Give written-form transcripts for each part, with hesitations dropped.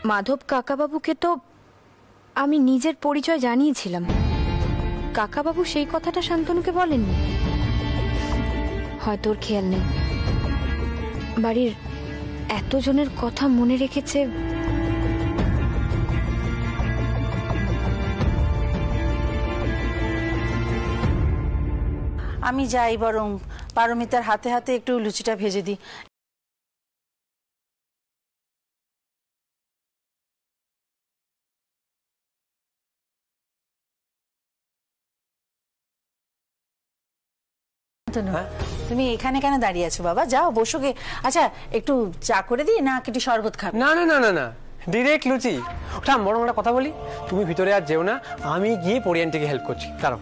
মাধব কাকাবাবুকে তো আমি নিজের পরিচয় জানিয়েছিলাম। কাকাবাবু সেই কথাটা শান্তনুকে বলেননি, হয়তো ওর খেয়াল নেই। বাড়ির এতজনের কথা মনে রেখেছে। আমি যাই, বরং পারমিতার হাতে হাতে একটু লুচিটা ভেজে দিই। তুমি এখানে কেন দাঁড়িয়ে আছো বাবা? যাও বসো গে। আচ্ছা একটু চা করে দিই না একটু শরবত খাবে? না না না না না, ডিরেক্ট লুচি। ওটা বরং একটা কথা বলি, তুমি ভিতরে আর যেও না, আমি গিয়ে পরিয়ানটিকে হেল্প করছি। দাঁড়াও।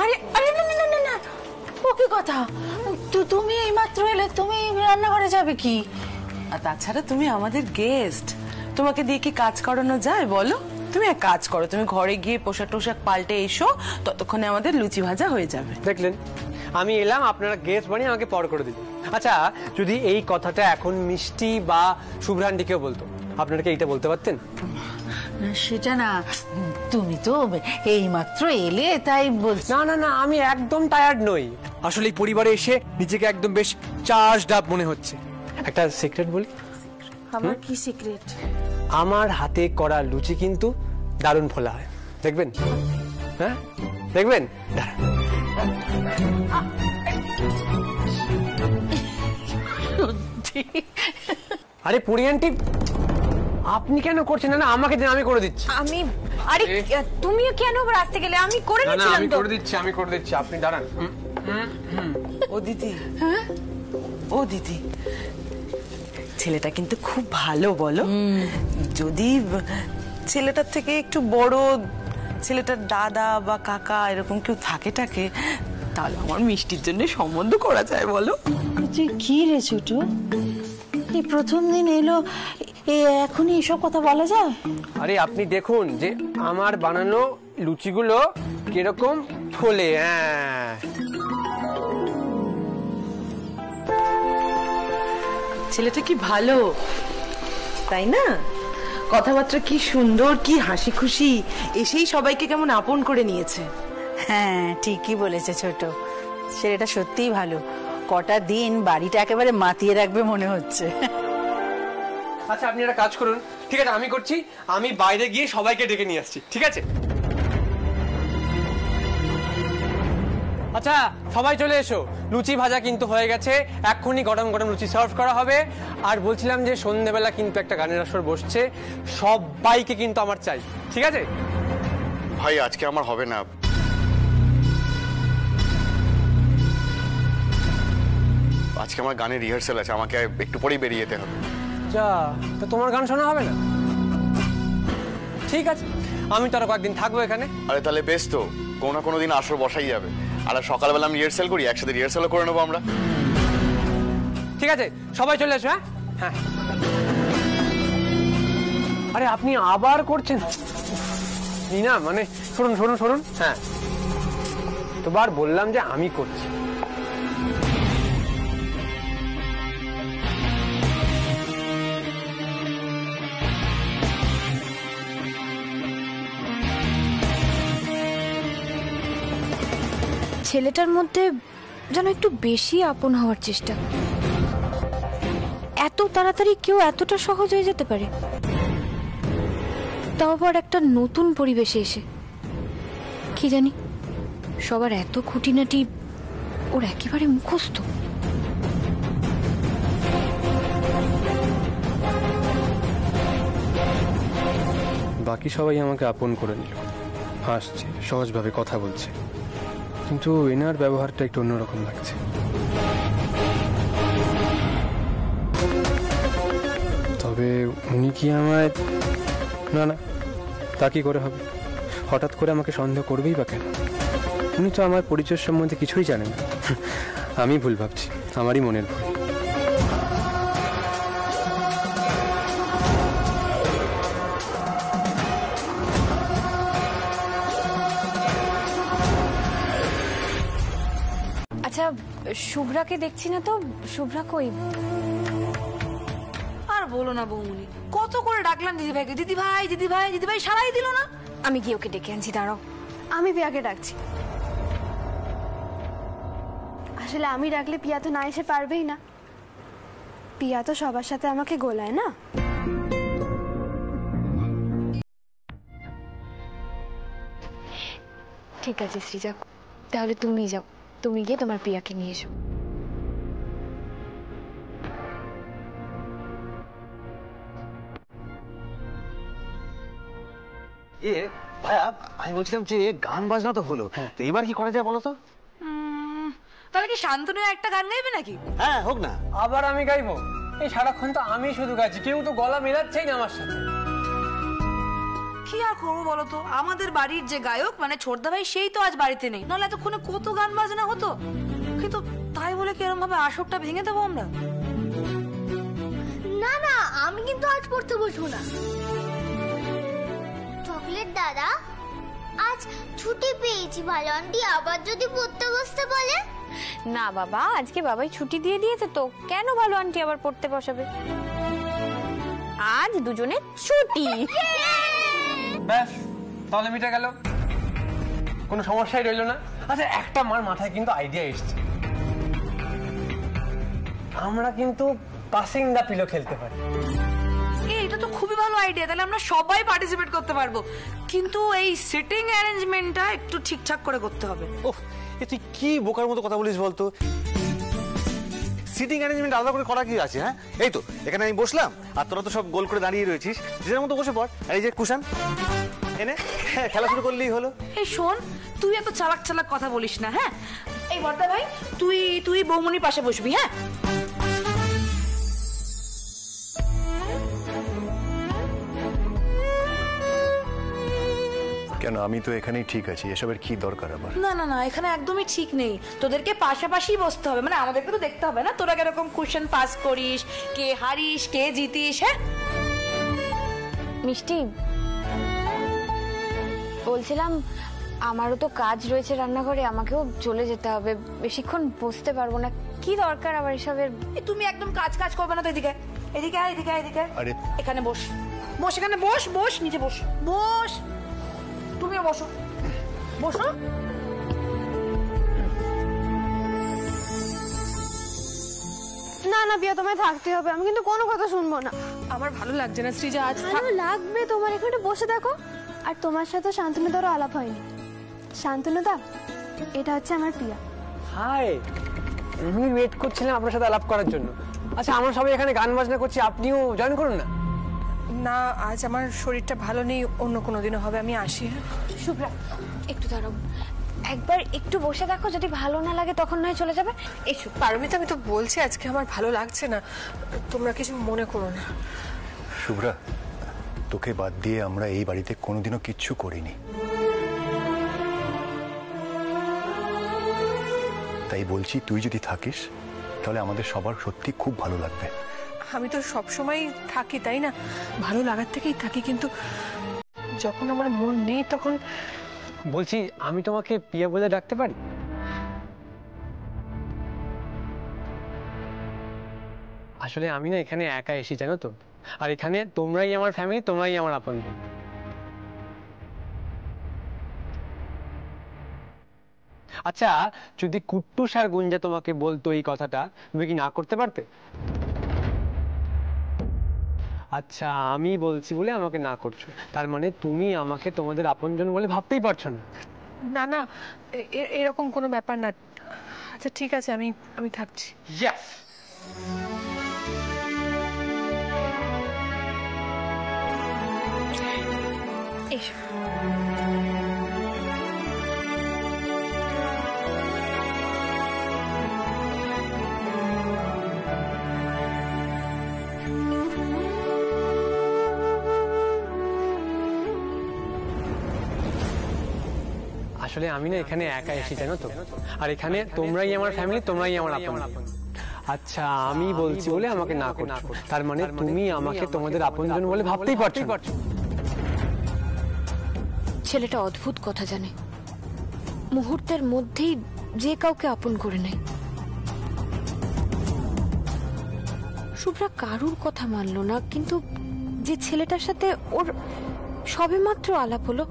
আরে আরে না না না না, ও কি কথা? তুমি এইমাত্র এলে, তুমি রান্নাঘরে যাবে কি? আর তাছাড়া তুমি আমাদের গেস্ট, তোমাকে দিয়ে কি কাজ করানো যায় বলো? তুমি এক কাজ করো, তুমি ঘরে গিয়ে পোশাক টোশাক পাল্টে এসো, ততক্ষণে আমাদের লুচি ভাজা হয়ে যাবে। দেখলেন, আমি এলাম, আপনারা গেস্ট বানিয়ে আমাকে পর করে দিলেন। আচ্ছা, যদি এই কথাটা এখন মিষ্টি বা শুভ্রান্ডিকেও বলতো, আপনারা কি এইটা বলতে পারতেন? সেটা না, তুমি তো এইমাত্র এলে তাই বলছি। না না না, আমি একদম টায়ার্ড নই। আসলে এই পরিবারে এসে নিজেকে একদম বেশ চার্জড আপ মনে হচ্ছে। একটা সিক্রেট বলি। আমার কি সিক্রেট? আমার হাতে করা লুচি কিন্তু দারুণ ফোলা হয়, দেখবেন? হ্যাঁ দেখবেন। আরে পরিয়ান্টি, আপনি কেন করছেন? না আমাকে দিন, আমি করে দিচ্ছি। আমি আরে তুমিও কেন আসতে গেলে? আমি করে নিচ্ছিলাম তো। আমি করে দিচ্ছি, আপনি দাঁড়ান। ও দিদি, ও দিদি, ছেলেটা কিন্তু খুব ভালো বলো। যদি ছেলেটার থেকে একটু বড়, ছেলেটার দাদা বা কাকা এরকম কেউ থাকে, তাহলে আমার মিষ্টির জন্য সম্বন্ধ করা যায় বলো। তুই কি রে ছোট, এই প্রথম দিন এলো, এখনই এসব কথা বলা যায়? আরে আপনি দেখুন যে আমার বানানো লুচিগুলো কিরকম ফোলে। হ্যাঁ, ছেলেটা কি ভালো, তাই না? কথাবার্তা কি সুন্দর, কি হাসি খুশি, এসেই সবাইকে কেমন আপন করে নিয়েছে। হ্যাঁ ঠিকই বলেছে ছোট, ছেলেটা সত্যিই ভালো। কটা দিন বাড়িটা একেবারে মাতিয়ে রাখবে মনে হচ্ছে। আচ্ছা আপনি একটা কাজ করুন, ঠিক আছে? আমি করছি, আমি বাইরে গিয়ে সবাইকে ডেকে নিয়ে আসছি, ঠিক আছে? আচ্ছা সবাই চলে এসো, লুচি ভাজা কিন্তু হয়ে গেছে, এক্ষুনি গরম গরম লুচি সার্ভ করা হবে। আর বলছিলাম যে সন্ধ্যেবেলা কিন্তু একটা গানের আসর বসছে, সবাইকে কিন্তু আমার চাই, ঠিক আছে? ভাই আজকে আমার হবে না, আজকে আমার গানের রিহার্সাল আছে, আমাকে একটু পরেই বেরিয়ে যেতে হবে। যা, তো তোমার গান শোনা হবে না? ঠিক আছে, আমি তো আরো কয়েকদিন থাকবো এখানে। আরে তাহলে বেশ, তো কোনো না কোনো দিন আসর বসাই যাবে। আর সকালবেলা আমি রিহার্সাল করি, একসাথে রিহার্সালও করে নেবো আমরা। ঠিক আছে, সবাই চলে এসো। হ্যাঁ হ্যাঁ। আরে আপনি আবার করছেন না, মানে শুনুন। হ্যাঁ, তোবার বললাম যে আমি করছি। ছেলেটার মধ্যে যেন একটু বেশি আপন হওয়ার চেষ্টা। এত তাড়াতাড়ি কেউ এতটা সহজ হয়ে যেতে পারে, তাও আবার একটা নতুন পরিবেশে এসে। কি জানি, সবার এত খুঁটিনাটি ওর একেবারে মুখস্থ। বাকি সবাই আমাকে আপন করে নিল, হাসছে, সহজভাবে কথা বলছে, কিন্তু এনার ব্যবহারটা একটু অন্যরকম লাগছে। তবে উনি কি আমায়... না, তা কি করে হবে? হঠাৎ করে আমাকে সন্দেহ করবেই বা কেন? উনি তো আমার পরিচয় সম্বন্ধে কিছুই জানেন না। আমি ভুল ভাবছি, আমারই মনের ভুল। আচ্ছা শুভ্রাকে দেখছি না তো, শুভ্রা কই? আর বলো না বৌমনি, কত করে ডাকলাম দিদিভাইকে, দিদিভাই দিদিভাই দিদিভাই, সারাই দিল না। আমি গিয়ে ওকে ডেকে আনছি, দাঁড়াও। আমি পিয়াকে ডাকছি। আসলে আমি ডাকলে পিয়া তো না এসে পারবেই না। পিয়া তো সবার সাথে আমাকে গোলায় না। ঠিক আছে সৃজা, তাহলে তুমি যাও, তুমি গিয়ে তোমার পিয়াকে নিয়ে এসো। ভাইয়া আমি বলছিলাম যে গান বাজনা তো হলো, তো এবার কি করা যায় বলো তো? তাহলে কি শান্তনু একটা গান গাইবে নাকি? হ্যাঁ হোক না। আবার আমি গাইবো? এই সারাক্ষণ তো আমি শুধু গাইছি, কেউ তো গলা মেলাচ্ছেই না আমার সাথে। কি আর করবো বলো তো, আমাদের বাড়ির যে গায়ক মানে ছোটদা ভাই, সেই তো আজ বাড়িতে নেই, নাহলে এতক্ষণে কত গান বাজনা হতো। কিন্তু তাই বলে কি এরকম ভাবে আসরটা ভেঙে দেবো আমরা? না না, আমি কিন্তু আজ পড়তে বসবো না। চকলেট দাদা, আজ ছুটি পেয়েছি, ভালো আন্টি আবার যদি পড়তে বসতে বলে? না বাবা, আজকে বাবাই ছুটি দিয়ে দিয়েছে তো, কেন ভালো আন্টি আবার পড়তে বসাবে? আজ দুজনে ছুটি। ব্যাস, তাহলে মিটে গেল, কোনো সমস্যাই রইল না। আচ্ছা, একটা মার মাথায় কিন্তু আইডিয়া এসছে, আমরা কিন্তু পাসিং দ্য পিলো খেলতে পারি। এটা তো খুবই ভালো আইডিয়া, তাহলে আমরা সবাই পার্টিসিপেট করতে পারবো। কিন্তু এই সিটিং অ্যারেঞ্জমেন্টটা একটু ঠিকঠাক করে করতে হবে। ওহ, তুই কি বোকার মতো কথা বলিস বলতো? সিটিং অ্যারেঞ্জমেন্ট আলাদা করে করা কি আছে? হ্যাঁ, এই তো এখানে আমি বসলাম আর তোরা তো সব গোল করে দাঁড়িয়ে রয়েছিস, নিজের মতো বসে পড়। আর এই যে কুশন এনে খেলা শুরু করলেই হলো। এই শোন, তুই এত চালাক চালাক কথা বলিস না। হ্যাঁ, এই বর্দা ভাই, তুই বৌমনির পাশে বসবি। হ্যাঁ, কেন, আমি তো এখানেই ঠিক আছি, এসবের কি দরকার আবার? না না না, এখানে একদমই ঠিক নেই, তোদেরকে পাশাপাশি বসতে হবে, মানে আমাদেরকে তো দেখতে হবে না তোরা কিরকম কোশ্চেন পাস করিস, কে হারিস কে জিতিস। হ্যাঁ মিষ্টি, বলছিলাম আমারও তো কাজ রয়েছে রান্নাঘরে, আমাকেও চলে যেতে হবে, বেশিক্ষণ বসতে পারবো না। কি দরকার আবার এসবের? তুমি একদম কাজ করবে না তো, এদিকে এদিকে এদিকে এদিকে, আরে এখানে বস, এখানে বস, নিচে বস, তুমিও বসো। না না পিয়া, তোমায় থাকতে হবে, আমি কিন্তু কোনো কথা শুনবো না। আমার ভালো লাগছে না সৃজা, আজ ভালো লাগবে তোমার, এখানে বসে দেখো। আর তোমার সাথে শান্তনুদারও আলাপ হয়নি। শান্তনুদা, এটা হচ্ছে আমার পিয়া। হাই, আমি ওয়েট করছিলাম আপনার সাথে আলাপ করার জন্য। আচ্ছা, আমরা সবাই এখানে গান বাজনা করছি, আপনিও জয়েন করুন না। না, আজ আমার শরীরটা ভালো নেই, অন্য কোনো দিনও হবে, আমি আসি। শুভ্রা, একটু দাঁড়াও, একবার একটু বসে দেখো, যদি ভালো না লাগে তখন নয় চলে যাবে। এসো। পারমিতা, আমি তো বলছি আজকে আমার ভালো লাগছে না, তোমরা কিছু মনে করো না। শুভ্রা, তোকে বাদ দিয়ে আমরা এই বাড়িতে কোনোদিনও কিচ্ছু করিনি, তাই বলছি তুই যদি থাকিস তাহলে আমাদের সবার সত্যি খুব ভালো লাগবে। আমি তো সবসময় থাকি, তাই না? ভালো লাগার থেকেই থাকি, কিন্তু যখন আমার মন নেই তখন। বলছি, আমি তোমাকে পিয়া বলে ডাকতে পারি? আসলে আমি না এখানে একা এসি, জানো তো, আর এখানে তোমরাই আমার ফ্যামিলি, তোমরাই আমার আপন। আচ্ছা, যদি কুট্টুস আর গুঞ্জা তোমাকে বলতো এই কথাটা, তুমি কি না করতে পারতে? আচ্ছা, আমি বলছি বলে আমাকে না করছো, তার মানে তুমি আমাকে তোমাদের আপনজন বলে ভাবতেই পারছো না? না না, এরকম কোনো ব্যাপার না। আচ্ছা ঠিক আছে, আমি থাকছি। Yes! এসো। আসলে আমি না এখানে একা এসি, জানো তো, আর এখানে তোমরাই আমার ফ্যামিলি, তোমরাই আমার আপন। আচ্ছা, আমি বলছি বলে আমাকে না করছো, তার মানে তুমি আমাকে তোমাদের আপনজন বলে ভাবতেই পারছো। ছেলেটা অদ্ভুত কথা জানে, মুহূর্তের মধ্যেই যে কাউকে আপন করে নেয়। শুভ্রা কারুর কথা মানলো না, কিন্তু যে ছেলেটার সাথে ওর সবেমাত্র আলাপ হলো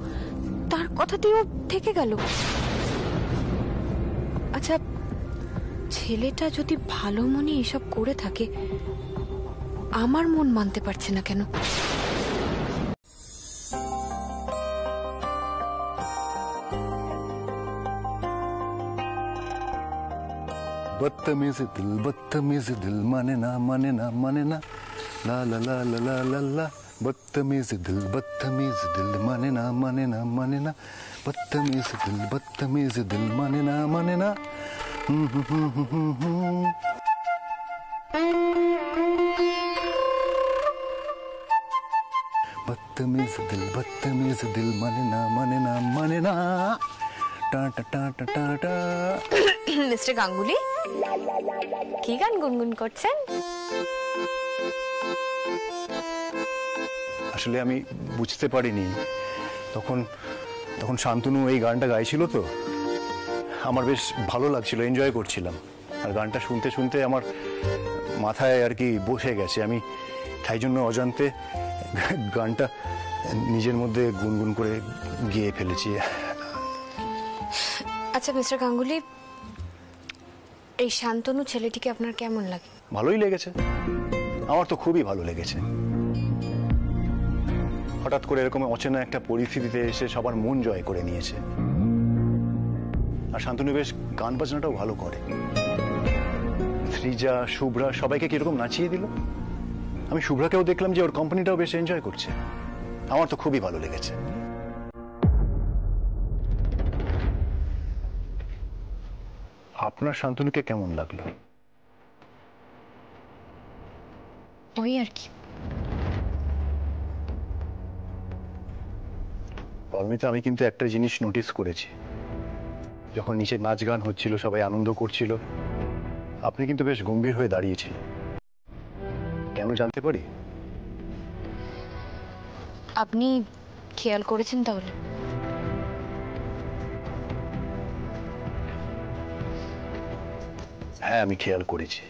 তার কথাতেই ও থেকে গেল। আচ্ছা, ছেলেটা যদি ভালো মনে এসব করে থাকে, আমার মন মানতে পারছে না কেন? बदतमीज दिल माने ना माने ना माने ना ला ला ला ला ला ला ला बदतमीज दिल माने ना माने ना माने ना बदतमीज दिल माने ना माने ना बदतमीज दिल माने ना माने ना माने ना टा टा टा टा टा टा। মিস্টার গাঙ্গুলি, কি গান গুনগুন করছেন? আসলে আমি বুঝতে পারিনি, তখন তখন শান্তনু এই গানটা গাইছিল, তো আমার বেশ ভালো লাগছিল, এনজয় করছিলাম। আর গানটা শুনতে শুনতে আমার মাথায় আর কি বসে গেছে, আমি তাই জন্য অজান্তে গানটা নিজের মধ্যে গুনগুন করে গেয়ে ফেলেছি। আচ্ছা মিস্টার গাঙ্গুলি, এই শান্তনু ছেলেটিকে আপনার কেমন লাগে? ভালোই লেগেছে, আমার তো খুবই ভালো লেগেছে। হঠাৎ করে এরকম অচেনা একটা পরিস্থিতিতে এসে সবার মন জয় করে নিয়েছে। আর শান্তনু বেশ গান বাজনাটাও ভালো করে। শ্রীজা, শুভ্রা সবাইকে কিরকম নাচিয়ে দিল। আমি শুভ্রাকেও দেখলাম যে ওর কোম্পানিটাও বেশ এনজয় করছে। আমার তো খুবই ভালো লেগেছে। আপনার শান্তনুকে কেমন লাগলো? ওই আর কি। পারমিতা, আমি কিন্তু একটা জিনিস নোটিস করেছি, যখন নিচে নাচ গান হচ্ছিল, সবাই আনন্দ করছিল, আপনি কিন্তু বেশ গম্ভীর হয়ে দাঁড়িয়েছিলেন। কেন জানতে পারি? আপনি খেয়াল করেছেন তাহলে? হ্যাঁ, আমি খেয়াল করেছি,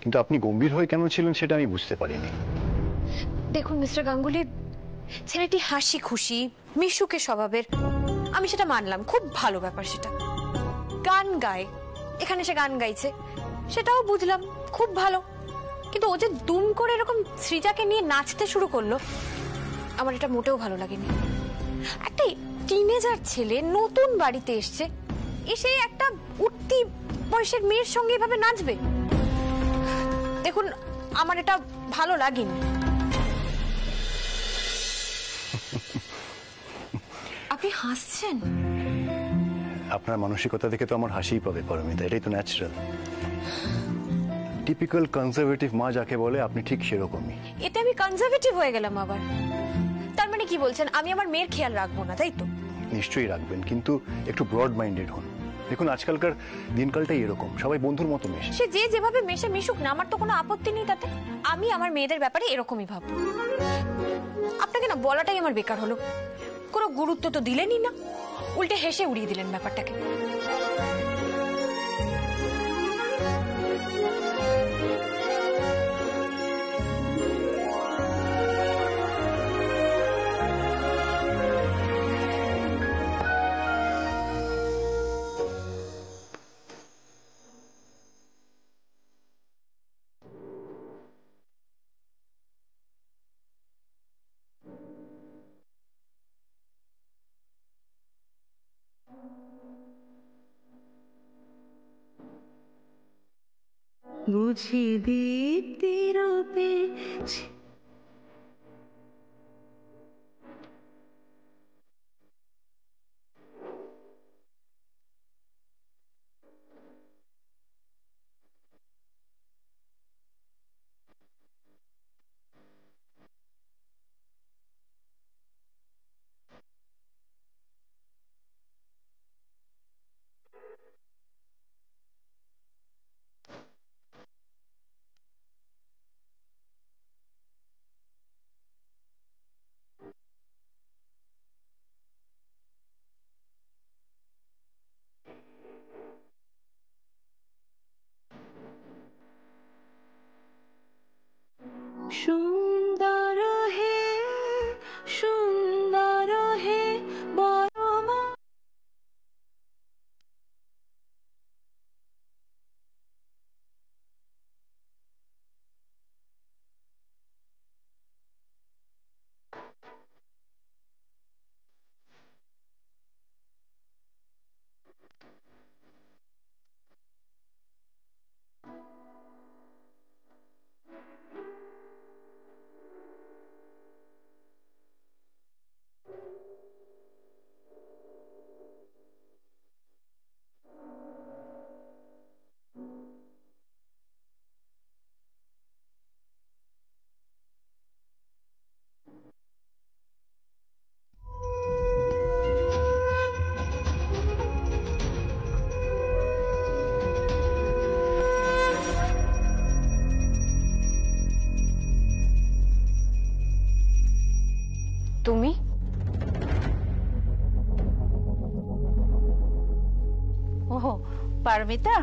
কিন্তু আপনি গম্ভীর হয়ে কেন ছিলেন সেটা আমি বুঝতে পারিনি। দেখুন মিস্টার গাঙ্গুলি, ছেলেটি হাসি খুশি মিশুকে স্বভাবের, আমি সেটা মানলাম, খুব ভালো ব্যাপার সেটা। গান গায়, এখানে সে গান গাইছে, সেটাও বুঝলাম, খুব ভালো। কিন্তু ও যে দুম করে এরকম সৃজাকে নিয়ে নাচতে শুরু করলো, আমার এটা মোটেও ভালো লাগেনি। একটা টিনেজার ছেলে নতুন বাড়িতে এসছে, এসে একটা উঠতি বয়সের মেয়ের সঙ্গে এভাবে নাচবে, দেখুন আমার এটা ভালো লাগেনি। আপনি হাসছেন? আপনার মানসিকতা দেখে তো আমার হাসিই পাবে পারমিতা, এটাই তো ন্যাচারাল। টিপিক্যাল কনজারভেটিভ মা যাকে বলে, আপনি ঠিক সেরকমই। এতে আমি কনজারভেটিভ হয়ে গেলাম আবার? তার মানে কি বলছেন, আমি আমার মেয়ের খেয়াল রাখবো না, তাই তো? নিশ্চয়ই রাখবেন, কিন্তু একটু ব্রড মাইন্ডেড হন। দেখুন, আজকালকার দিনকালটাই এরকম, সবাই বন্ধুর মতো মেশে। সে যে যেভাবে মেশে মিশুক না, আমার তো কোনো আপত্তি নেই তাতে। আমি আমার মেয়েদের ব্যাপারে এরকমই ভাববো। আপনাকে না বলাটাই আমার বেকার হলো, কোনো গুরুত্ব তো দিলেনই না, উল্টে হেসে উড়িয়ে দিলেন ব্যাপারটাকে। বুঝি দীপ্তি রূপে সুন্দর হে বড় তুমি ওহো, পারমিতা,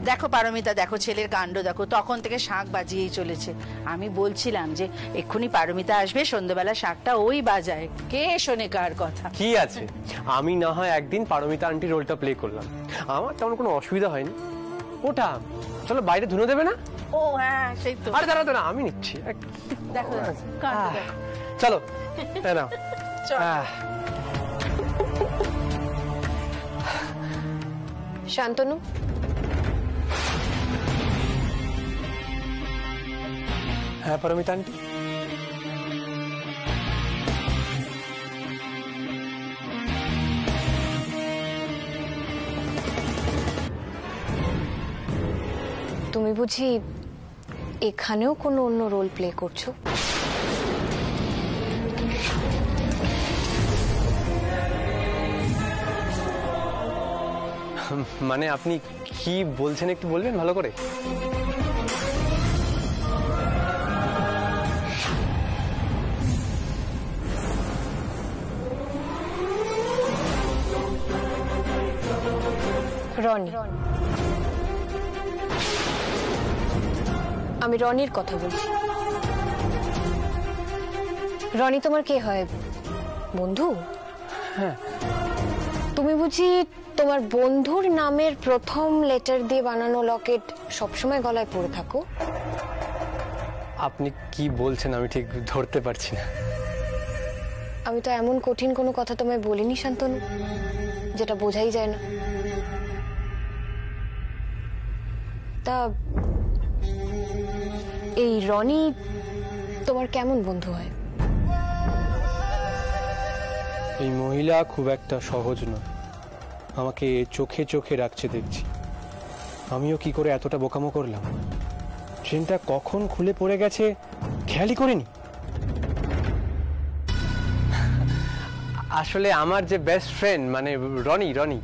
দেখো পারমিতা, দেখো ছেলের কাণ্ড দেখো, তখন থেকে শাঁখ বাজিয়েই চলেছে। আমি বলছিলাম যে এক্ষুনি পারমিতা আসবে, সন্ধ্যেবেলা শাঁখটা ওই বাজায়, কে শোনে কার কথা। কি আছে, আমি না হয় একদিন পারমিতা আন্টি রোলটা প্লে করলাম, আমার তেমন কোনো অসুবিধা হয়নি। ওটা চলো বাইরে ধুনো দেবে না? ও হ্যাঁ, সেই তো। আরে দাঁড়া দাঁড়া, আমি নিচ্ছি। দেখো কাণ্ড দেখো। চলো না শান্তনু, হ্যাঁ পারমিতা আন্টি। তুমি বুঝি এখানেও কোনো অন্য রোল প্লে করছো? মানে আপনি কি বলছেন একটু বলবেন ভালো করে? রনি, আমি রনির কথা বলছি। রনি তোমার কে হয়? বন্ধু? হ্যাঁ। তুমি বুঝি তোমার বন্ধুর নামের প্রথম লেটার দিয়ে বানানো লকেট সবসময় গলায় পরে থাকো? আপনি কি বলছেন আমি ঠিক ধরতে পারছি না। আমি তো এমন কঠিন কোনো কথা তোমায় বলিনি শান্তনু, যেটা বোঝাই যায় না। তা এই রনি তোমার কেমন বন্ধু হয়? এই মহিলা খুব একটা সহজ নয়, আমাকে চোখে চোখে রাখছে দেখছি। আমিও কি করে এতটা বোকামো করলাম, ট্রেনটা কখন খুলে পড়ে গেছে খেয়ালই করিনি। আসলে আমার যে বেস্ট ফ্রেন্ড মানে রনি,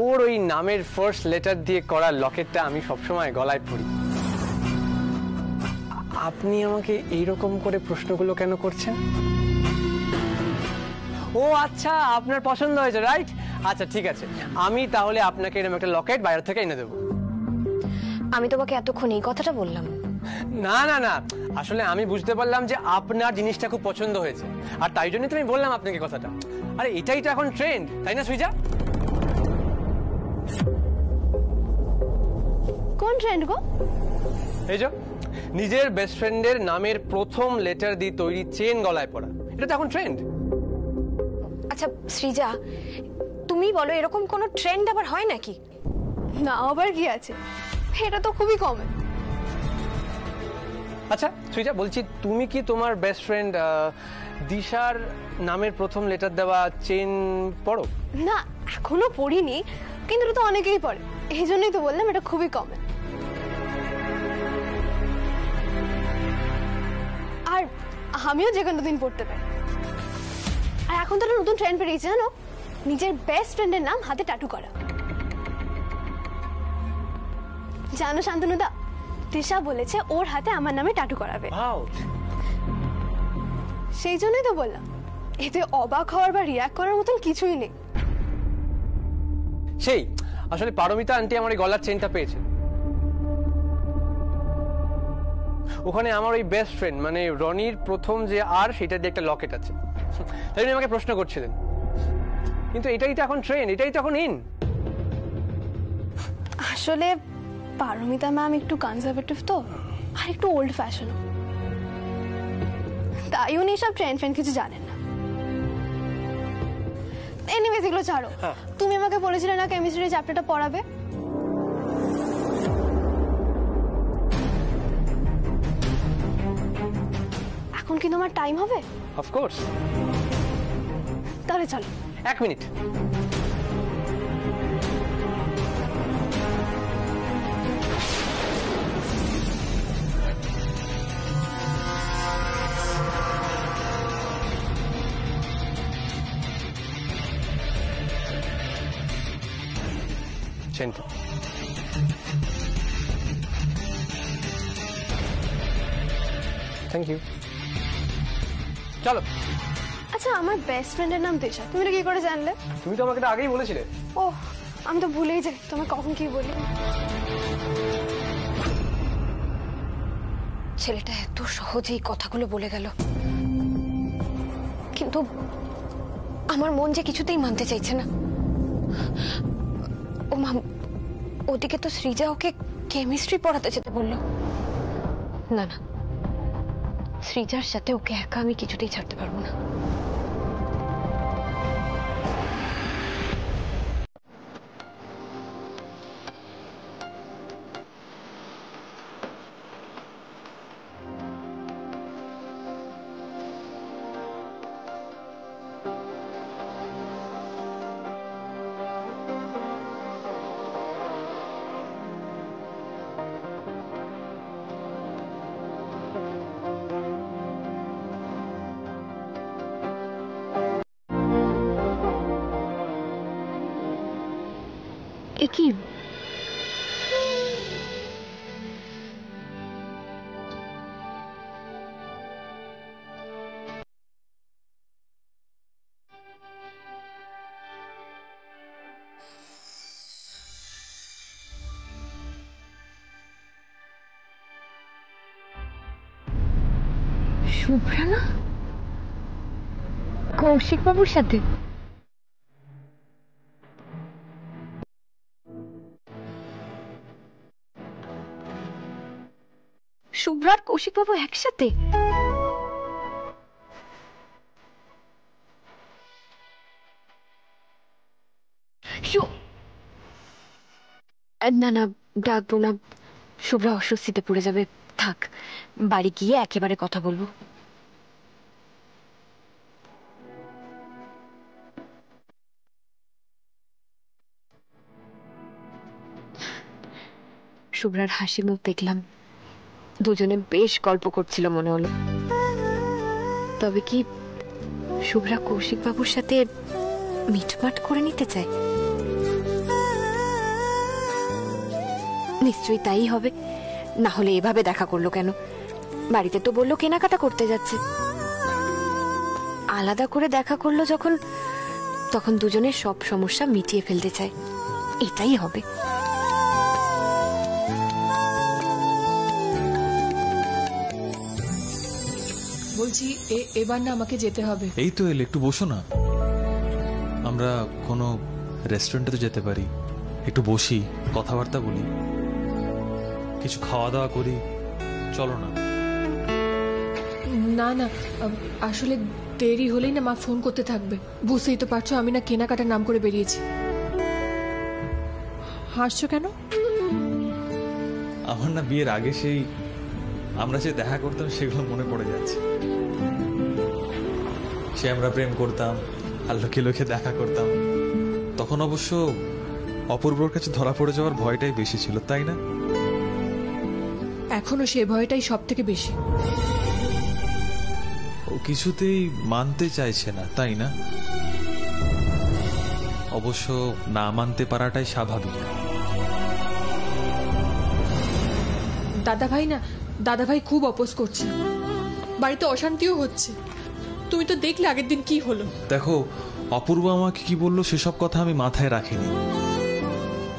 ওর ওই নামের ফার্স্ট লেটার দিয়ে করা লকেটটা আমি সবসময় গলায় পরি। আপনি আমাকে এইরকম করে প্রশ্নগুলো কেন করছেন? ও আচ্ছা, আপনার পছন্দ হয়েছে, রাইট? আচ্ছা ঠিক আছে, আমি তাহলে আপনাকে এরকম একটা লকেট বাইরে থেকে এনে দেবো। আমি তোমাকে এতক্ষণ এই কথাটা বললাম? না না না, আসলে আমি বুঝতে পারলাম যে আপনার জিনিসটা খুব পছন্দ হয়েছে, আর তাই জন্য তো আমি বললাম আপনাকে কথাটা। আরে এটাই তো এখন ট্রেন্ড, তাই না সুইজা? কোন ট্রেন্ড গো? এই যে নিজের বেস্ট ফ্রেন্ডের নামের প্রথম লেটার দিয়ে তৈরি চেন গলায় পরা, এটা তো এখন ট্রেন্ড। আচ্ছা সৃজা, তুমি বলো এরকম কোনো ট্রেন্ড আবার হয় নাকি? না, আবার কি আছে, এটা তো খুবই কমন। আচ্ছা সুইজা, বলছি তুমি কি তোমার বেস্ট ফ্রেন্ড দিশার নামের প্রথম লেটার দেওয়া চেন পড়ো? না, এখনো পড়িনি, কিন্তু এটা তো অনেকেই পড়ে, এই জন্যই তো বললাম এটা খুবই কমন। আর আমিও যে কোনো দিন পড়তে পারি। আর এখন তো একটা নতুন ট্রেন্ড বেরিয়েছে জানো, নিজের বেস্ট ফ্রেন্ডের নাম হাতে ট্যাটু করা। জানো শান্তনুদা, তৃষা বলেছে ওর হাতে আমার নামে ট্যাটু করাবে। সেই জন্যই তো বললাম, এতে অবাক হওয়ার বা রিয়াক্ট করার মতন কিছুই নেই। সেই আসলে পারমিতা আন্টি আমার এই গলার চেনটা পেয়েছে। ওখানে আমার ওই বেস্ট ফ্রেন্ড মানে রনির প্রথম যে আর সেটা দিয়ে একটা লকেট আছে, তাই উনি আমাকে প্রশ্ন করছিলেন। কিন্তু এটাই তো এখন ট্রেন্ড, এটাই তো এখন ইন। আসলে পারমিতা ম্যাম একটু কনজারভেটিভ তো, আর একটু ওল্ড ফ্যাশন, তাই উনি সব ট্রেন্ড কিছু জানেন না। এনিওয়েজ এগুলো ছাড়ো, তুমি আমাকে বলেছিলে না কেমিস্ট্রির চ্যাপ্টারটা পড়াবে? এখন কি তোমার টাইম হবে? অফকোর্স। তাহলে চলো। 1 মিনিট। চেনটা থ্যাংক ইউ। চলো। আচ্ছা, আমার বেস্ট ফ্রেন্ডের নাম দিশা, তুমি এটা কি করে জানলে? তুমি তো আমাকে আগেই বলেছিলে। ওহ, আমি তো ভুলেই যাই তোমার কখন কি বলি। ছেলেটা এত সহজেই কথাগুলো বলে গেল, কিন্তু আমার মন যে কিছুতেই মানতে চাইছে না। ও মা, ওদিকে তো সৃজা ওকে কেমিস্ট্রি পড়াতে যেতে বললো। না না, সৃজার সাথে ওকে একা আমি কিছুতেই ছাড়তে পারবো না। কি শুভ্রা না কৌশিক বাবুর সাথে? শুভ্রা আর কৌশিক বাবু একসাথে? না না, ডাকবো না, শুভ্রা অস্বস্তিতে পড়ে যাবে। থাক, বাড়ি গিয়ে একেবারে কথা বলবো। শুভ্রার হাসি মুখ দেখলাম, দুজনে বেশ গল্প করছিল মনে হলো। তবে কি শুভ্রা কৌশিক বাবুর সাথে মিটমাট করে নিতে চায়? নিশ্চয়ই তাই হবে, না হলে এভাবে দেখা করলো কেন? বাড়িতে তো বললো কেনাকাটা করতে যাচ্ছে। আলাদা করে দেখা করলো যখন, তখন দুজনের সব সমস্যা মিটিয়ে ফেলতে চায়। এটাই হবে। বলছি এবার না আমাকে যেতে হবে। এই তো এলে, একটু বসো না। আমরা কোনো রেস্টুরেন্টে তো যেতে পারি, একটু বসি, কথাবার্তা বলি, কিছু খাওয়া দাওয়া করি, চলো না। না না, আসলে দেরি হলেই না মা ফোন করতে থাকবে। বুঝতেই তো পারছো আমি না কেনাকাটার নাম করে বেরিয়েছি। হাসছো কেন? আমার না বিয়ের আগে সেই আমরা যে দেখা করতাম সেগুলো মনে পড়ে যাচ্ছে। সে আমরা প্রেম করতাম আর লোকে লোকে দেখা করতাম। তখন অবশ্য অপূর্বর কাছে ধরা পড়ে যাওয়ার ভয়টাই বেশি ছিল, তাই না? এখনো সে ভয়টাই সব থেকে বেশি। ও কিছুতেই মানতে চাইছে না, তাই না? অবশ্য না মানতে পারাটাই স্বাভাবিক। দাদা ভাই খুব অপোজ করছে, বাড়িতে অশান্তিও হচ্ছে। তুমি তো দেখলে আগের দিন কি হলো। দেখো, অপূর্ব আমাকে কি বললো সেসব কথা আমি মাথায় রাখিনি।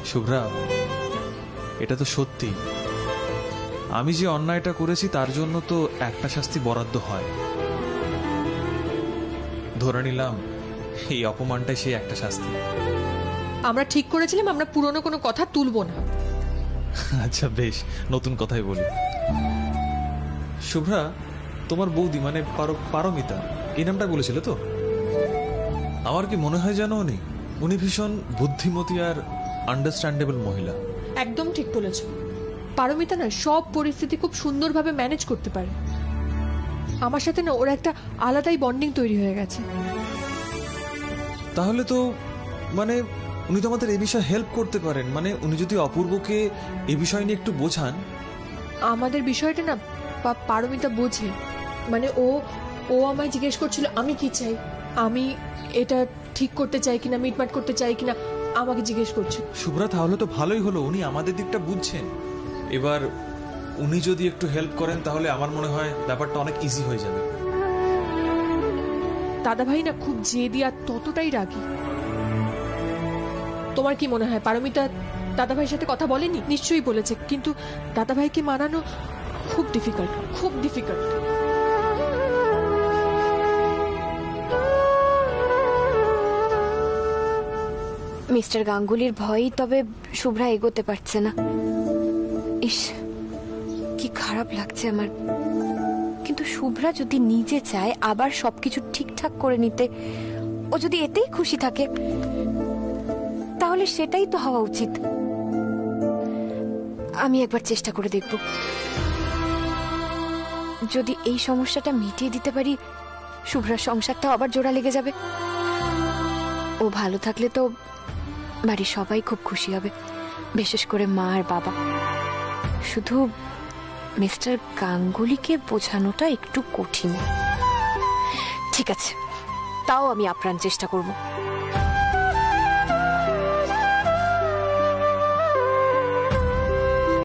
শুভ্রা, এটা তো সত্যি, আমি যে অন্যায়টা করেছি তার জন্য তো একটা শাস্তি বরাদ্দ হয়। ধরে নিলাম এই অপমানটাই সেই একটা শাস্তি। আমরা ঠিক করেছিলাম আমরা পুরনো কোনো কথা তুলবো না। আচ্ছা বেশ, নতুন কথাই বলি। শুভ্রা, তোমার বৌদি মানে পারমিতা, এই নামটা বলেছিল তো? আমার কি মনে হয় জানো উনি ভীষণ বুদ্ধিমতী আর আন্ডারস্ট্যান্ডেবল মহিলা। একদম ঠিক বলেছ। পারমিতা না সব পরিস্থিতি খুব সুন্দরভাবে ম্যানেজ করতে পারে। আমার সাথে না ওর একটা আলাদাই বন্ডিং তৈরি হয়ে গেছে। তাহলে তো মানে উনি তো আমাদের এই বিষয়ে হেল্প করতে পারেন। মানে উনি যদি অপূর্বকে এই বিষয় নিয়ে একটু বোঝান। আমাদের বিষয়টা না পারমিতা বোঝে। মানে ও আমায় জিজ্ঞেস করছিল আমি কি চাই, আমি এটা ঠিক করতে চাই কিনা, মিটমাট করতে চাই কিনা, আমাকে জিজ্ঞেস করছে। শুভ্রা, তাহলে তো ভালোই হলো, উনি আমাদের দিকটা বুঝছেন। এবার উনি যদি একটু হেল্প করেন তাহলে আমার মনে হয় ব্যাপারটা অনেক ইজি হয়ে যাবে। দাদাভাই না খুব জেদি আর ততটাই রাগী। তোমার কি মনে হয় পারমিতা দাদাভাইয়ের সাথে কথা বলেনি? নিশ্চয়ই বলেছে, কিন্তু দাদাভাইকে মানানো খুব ডিফিকাল্ট, খুব ডিফিকাল্ট। মিস্টার গাঙ্গুলির ভয়ই তবে শুভ্রা এগোতে পারছে না। ইস, কি খারাপ লাগছে আমার। কিন্তু শুভ্রা যদি নিজে চায় আবার সবকিছু ঠিকঠাক করে নিতে, ও যদি এতেই খুশি থাকে, তাহলে সেটাই তো হওয়া উচিত। আমি একবার চেষ্টা করে দেখব। যদি এই সমস্যাটা মিটিয়ে দিতে পারি, শুভ্রার সংসারটাও আবার জোড়া লেগে যাবে। ও ভালো থাকলে তো বাড়ির সবাই খুব খুশি হবে, বিশেষ করে মা আর বাবা। শুধু মিস্টার গাঙ্গুলিকে বোঝানোটা একটু কঠিন। ঠিক আছে, তাও আমি আপ্রাণ চেষ্টা করব।